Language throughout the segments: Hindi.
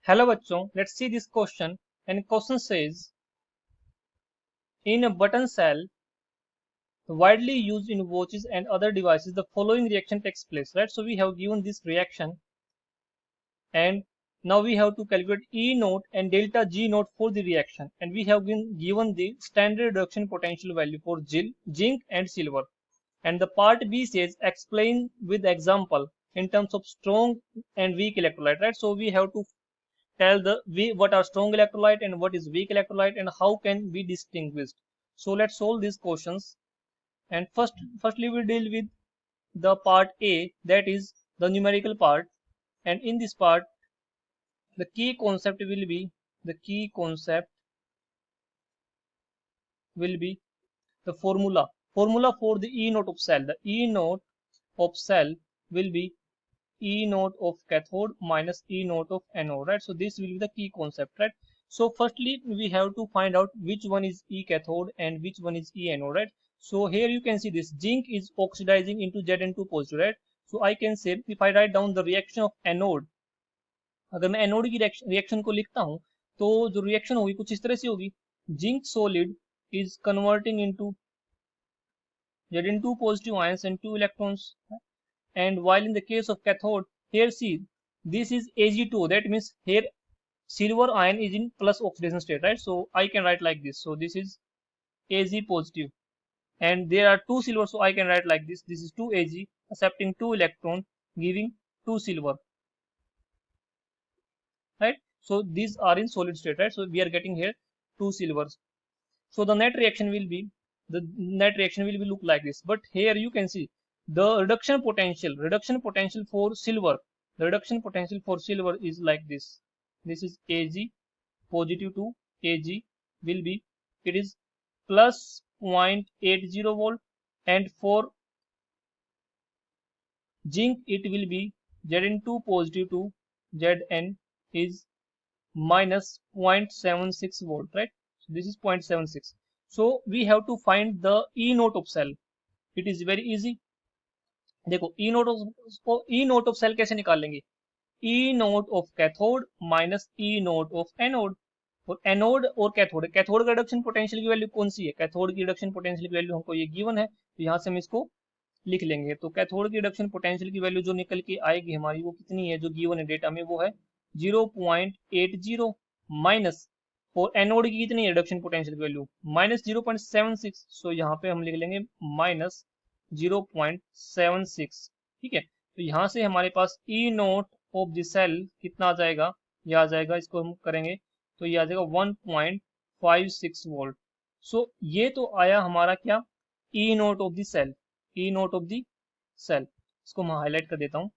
Hello bachcho, let's see this question. And question says, in a button cell widely used in watches and other devices, the following reaction takes place, right? So we have given this reaction, and now we have to calculate E naught and delta G naught for the reaction, and we have been given the standard reduction potential value for zinc and silver. And the part B says explain with example in terms of strong and weak electrolyte, right? So we have to tell what are strong electrolyte and what is weak electrolyte and how can be distinguished. So let's solve these questions. And firstly we deal with the part A, that is the numerical part. And in this part the key concept will be the formula for the E naught of cell. The E naught of cell will be E naught of cathode minus E naught of anode, right? So this will be the key concept, right? So firstly we have to find out which one is E cathode and which one is E anode, right? So here you can see this zinc is oxidizing into Zn2 positive, right? So I can say if I write down the reaction of anode, अगर मैं एनोड की रिएक्शन को लिखता हूं तो जो रिएक्शन होगी कुछ इस तरह से होगी. Zinc solid is converting into Zn2 positive ions and 2 electrons. And while in the case of cathode, here see this is Ag2, that means here silver ion is in plus oxidation state, right? So I can write like this. So this is Ag positive, and there are 2 silver, so I can write like this. This is 2 Ag accepting 2 electron, giving 2 silver, right? So these are in solid state, right? So we are getting here 2 silvers. So the net reaction will be look like this. But here you can see the reduction potential for silver. The reduction potential for silver is like this. This is Ag positive to Ag will be, it is plus 0.80 volt, and for zinc it will be Zn2 positive to Zn is minus 0.76 volt, right? So this is 0.76. So we have to find the E naught of cell. It is very easy. देखो E naught of cell कैसे निकाल लेंगे? E naught of cathode minus E naught of anode. और एनोड और कैथोड का रिडक्शन पोटेंशियल की वैल्यू कौन सी है? कैथोड की रिडक्शन पोटेंशियल की वैल्यू हमको ये गिवन है, तो यहाँ से हम इसको लिख लेंगे. तो कैथोड की रिडक्शन पोटेंशियल की वैल्यू जो निकल के आएगी हमारी, वो कितनी है जो गिवन है डेटा में, वो है 0.80 माइनस, और एनोड की कितनी है रिडक्शन पोटेंशियल की वैल्यू माइनस 0.76. सो यहाँ पे हम लिख लेंगे माइनस 0.76. ठीक है, तो यहाँ से हमारे पास ई नोट ऑफ द सेल कितना आ जाएगा, ये आ जाएगा, इसको हम करेंगे तो ये आ जाएगा 1.56 वोल्ट. सो ये तो आया हमारा क्या, E naught of the cell. E naught of the cell, इसको मैं हाईलाइट कर देता हूँ.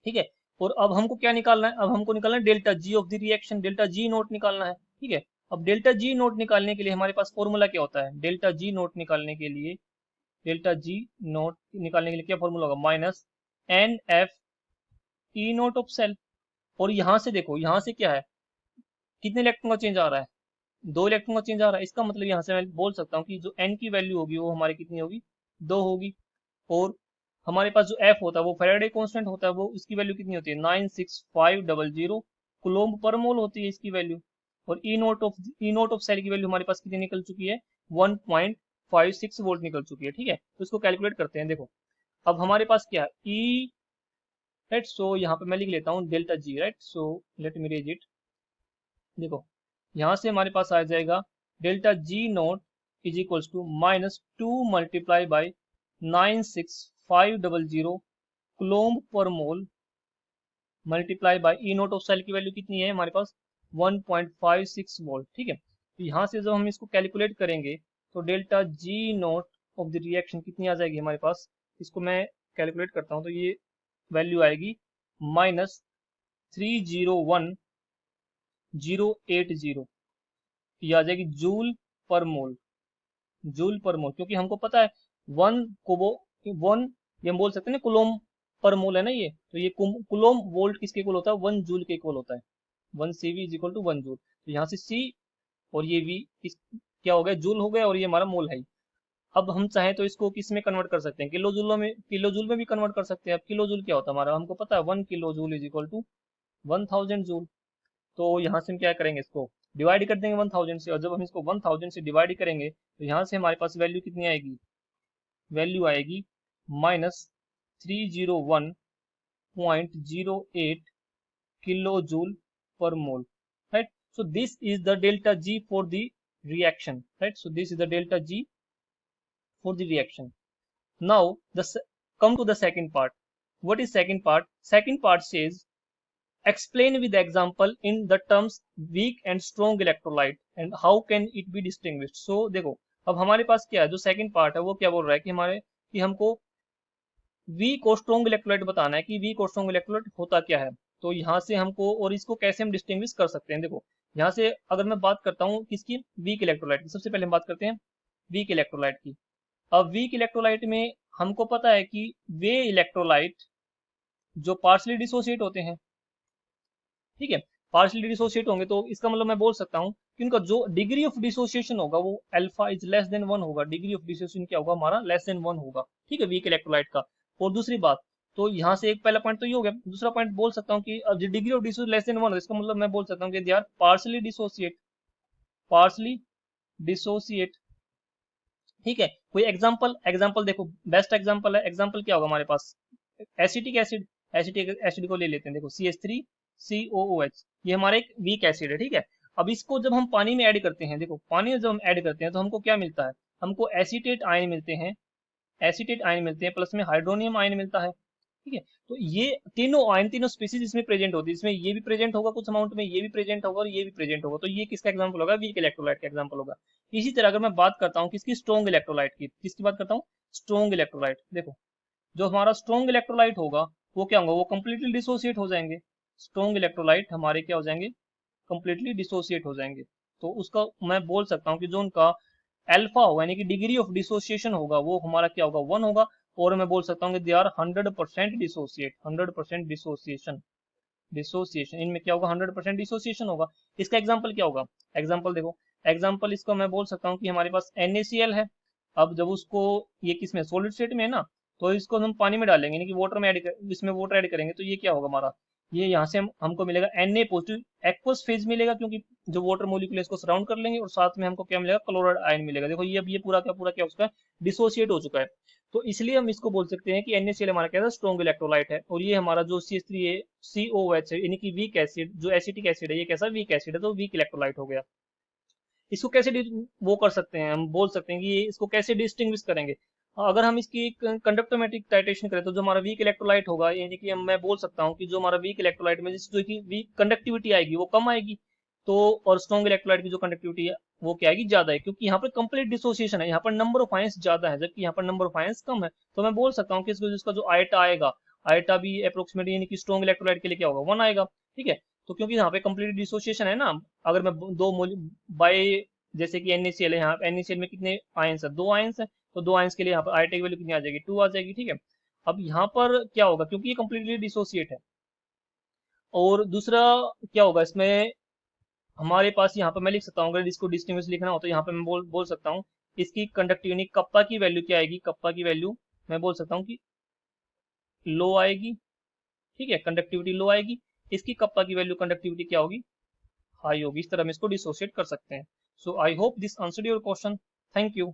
ठीक है, और अब हमको क्या निकालना है? अब हमको निकालना है delta G of the reaction, delta G note निकालना है. ठीक है, अब डेल्टा जी नोट निकालने के लिए हमारे पास फॉर्मूला क्या होता है? डेल्टा जी नोट निकालने के लिए क्या फॉर्मूला होगा? Minus n F E naught of cell. और यहाँ से देखो, यहाँ से क्या है, कितने इलेक्ट्रॉन का चेंज आ रहा है? 2 इलेक्ट्रॉन का चेंज आ रहा है. इसका मतलब यहाँ से मैं बोल सकता हूँ कि जो एन की वैल्यू होगी वो हमारी कितनी होगी? 2 होगी. और हमारे पास जो एफ होता है वो फैराडे कांस्टेंट होता है, वो उसकी वैल्यू कितनी होती है? 96500 कूलोम्ब पर मोल होती है इसकी वैल्यू. और ई नोट ऑफ सेल की वैल्यू हमारे पास कितनी निकल चुकी है? 1.56 वोल्ट निकल चुकी है. ठीक है, तो इसको कैलकुलेट करते हैं. देखो अब हमारे पास क्या है, ई, राइट. सो यहाँ पे मैं लिख लेता हूँ delta G, right. So let me raise it. देखो यहाँ से हमारे पास आ जाएगा delta G naught is equals to minus 2 multiply by 96500 coulomb पर mole multiply by E naught of cell की वैल्यू कितनी है हमारे पास? 1.56 वोल्ट. ठीक है, तो यहाँ से जब हम इसको कैलकुलेट करेंगे तो delta G note of the reaction कितनी आ जाएगी हमारे पास? इसको मैं कैलकुलेट करता हूँ तो ये वैल्यू आएगी माइनस 301080. ये आ जाएगी जूल पर मोल. क्योंकि हमको पता है 1 ये हम बोल सकते हैं ना कुलोम पर मोल है ना ये, तो ये कुलोम वोल्ट किसके इक्वल होता है? 1 जूल के इक्वल होता है. 1 CV is equal to 1 joule. तो यहाँ से C और ये V क्या हो गया? जूल हो गया, और ये हमारा मोल है. अब हम चाहें तो इसको किस में कन्वर्ट कर सकते हैं? किलो जूल में भी कन्वर्ट कर सकते हैं. अब किलो जूल क्या होता है हमारा, हमको पता है 1 kilo joule is equal to 1000 joule. तो यहाँ से हम क्या करेंगे, इसको डिवाइड कर देंगे 1000 से, और जब हम इसको 1000 से डिवाइड करेंगे तो यहाँ से हमारे पास वैल्यू कितनी आएगी, वैल्यू आएगी -301.08 किलो जूल पर मोल, right? So this is the delta G for the reaction, right? So this is the delta G for the reaction. Now come to the second part. What is second part? Second part says explain with example in the terms weak and strong electrolyte and how can it be distinguished. So देखो अब हमारे पास क्या है, जो सेकंड पार्ट है वो क्या बोल रहा है कि हमको वीक और स्ट्रॉन्ग इलेक्ट्रोलाइट बताना है कि वीक और स्ट्रॉन्ग इलेक्ट्रोलाइट होता क्या है। तो यहाँ से हमको और इसको कैसे हम डिस्टिंग्विश कर सकते हैं, देखो यहाँ से अगर मैं बात करता हूँ किसकी, वीक इलेक्ट्रोलाइट की, सबसे पहले हम बात करते हैं वीक इलेक्ट्रोलाइट की। अब वीक इलेक्ट्रोलाइट में हमको पता है कि वे इलेक्ट्रोलाइट जो पार्शली डिसोसिएट होते हैं, ठीक है, पार्शली डिसोसिएट होंगे तो इसका मतलब मैं बोल सकता हूँ कि उनका जो डिग्री ऑफ डिसोसिएशन होगा वो अल्फा इज लेस देन 1 होगा, डिग्री ऑफ डिसोसिएशन क्या होगा हमारा, लेस देन 1 होगा, ठीक है, वीक इलेक्ट्रोलाइट का। और दूसरी बात, तो यहाँ से एक पहला पॉइंट तो ये हो गया, दूसरा पॉइंट बोल सकता हूँ कि अब degree of dissociation less than 1 है, इसका मतलब मैं बोल सकता हूँ कि they are partially dissociate, partially dissociate, ठीक है। कोई एग्जांपल देखो, बेस्ट एग्जांपल है, एग्जांपल क्या होगा हमारे पास, एसिटिक एसिड, एसिटिक एसिड को ले लेते हैं, देखो CH3COOH, ये हमारा एक वीक एसिड है, ठीक है। अब इसको जब हम पानी में ऐड करते हैं, देखो पानी में जब हम ऐड करते हैं तो हमको क्या मिलता है, हमको एसीटेट आयन मिलते हैं, एसीटेट आयन मिलते हैं, प्लस में हाइड्रोनियम आयन मिलता है, ठीक है। तो ये तीनों आयन, तीनों स्पीसीज इसमें प्रेजेंट होती है, इसमें ये भी प्रेजेंट होगा कुछ अमाउंट में, ये भी प्रेजेंट होगा और ये भी प्रेजेंट होगा, तो ये किसका एग्जांपल होगा, वीक इलेक्ट्रोलाइट का एग्जांपल होगा। इसी तरह अगर मैं बात करता हूँ किसकी, स्ट्रॉन्ग इलेक्ट्रोलाइट की, किसकी बात करता हूँ, स्ट्रॉन्ग इलेक्ट्रोलाइट, देखो जो हमारा स्ट्रॉन्ग इलेक्ट्रोलाइट होगा वो क्या होगा, वो कंप्लीटली डिसोसिएट हो जाएंगे, स्ट्रॉन्ग इलेक्ट्रोलाइट हमारे क्या हो जाएंगे, कंप्लीटली डिसोसिएट हो जाएंगे। तो उसका मैं बोल सकता हूँ कि जो उनका अल्फा होगा यानी कि डिग्री ऑफ डिसोसिएशन होगा वो हमारा क्या होगा, 1 होगा, और मैं बोल सकता हूँ कि they are 100% dissociate, 100% dissociation, dissociation इनमें क्या होगा, 100% डिसोसिएशन होगा। इसका एग्जांपल क्या होगा, एग्जांपल देखो, एग्जांपल इसका मैं बोल सकता हूँ कि हमारे पास NaCl है, अब जब उसको ये किसमें, सॉलिड स्टेट में है ना, तो इसको हम पानी में डालेंगे यानी कि वाटर में इसमें वाटर ऐड करेंगे तो ये क्या होगा हमारा, ये यहाँ से हमको मिलेगा Na पॉजिटिव एक्वस फेज मिलेगा, क्योंकि जो वाटर मोलिक्यूल इसको सराउंड कर लेंगे, और साथ में हमको क्या मिलेगा, क्लोराइड आयन मिलेगा। देखो ये अब ये पूरा क्या हो चुका है, डिसोसिएट हो चुका है। तो इसलिए हम इसको बोल सकते हैं कि NaCl हमारा क्या है, स्ट्रॉन्ग इलेक्ट्रोलाइट है, और ये हमारा जो CH3COOH है यानी कि वीक एसिड, जो एसिटिक एसिड है, ये कैसा वीक एसिड है, तो वीक इलेक्ट्रोलाइट हो गया। इसको कैसे वो कर सकते हैं, हम बोल सकते हैं कि ये इसको कैसे डिस्टिंग्विश करेंगे, अगर हम इसकी कंडक्टोमेट्रिक टाइटेशन करें तो जो हमारा वीक इलेक्ट्रोलाइट होगा, यानी कि मैं बोल सकता हूँ कि जो हमारा वीक इलेक्ट्रोलाइट में जो की वीक कंडक्टिविटी आएगी वो कम आएगी, तो और स्ट्रॉन्ग इलेक्ट्रोलाइट की जो कंडक्टिविटी है वो क्या आएगी, ज्यादा है, क्योंकि यहाँ पर कंप्लीट डिसोसिएशन है, यहाँ पर नंबर ऑफ आयंस ज्यादा है जबकि यहाँ पर नंबर ऑफ आयंस कम है। तो मैं बोल सकता हूँ कि इसका जो आयटा आएगा, आयटा भी अप्रोक्सीमेटली यानी कि स्ट्रॉन्ग इलेक्ट्रोलाइट के लिए क्या होगा, 1 आएगा, ठीक है। तो क्योंकि यहाँ पे कंप्लीट डिसोसिएशन है ना, अगर मैं दो बाय जैसे कि NaCl है, यहाँ NaCl में कितने आयंस है, 2 आयंस है, तो 2 आयंस के लिए यहाँ पर आयटा की वैल्यू कितनी आ जाएगी, 2 आ जाएगी, ठीक है। अब यहाँ पर क्या होगा, क्योंकि ये कंप्लीटली डिसोसिएट है, और दूसरा क्या होगा इसमें हमारे पास, यहाँ पर मैं लिख सकता हूँ अगर इसको डिस्टिंग्विश लिखना हो तो यहाँ पे मैं बोल सकता हूँ इसकी कंडक्टिविटी कप्पा की वैल्यू क्या आएगी, कप्पा की वैल्यू मैं बोल सकता हूँ कि लो आएगी, ठीक है, कंडक्टिविटी लो आएगी, इसकी कप्पा की वैल्यू कंडक्टिविटी क्या होगी, हाई होगी। इस तरह हम इसको डिसोसिएट कर सकते हैं। So I hope this answered your question, thank you.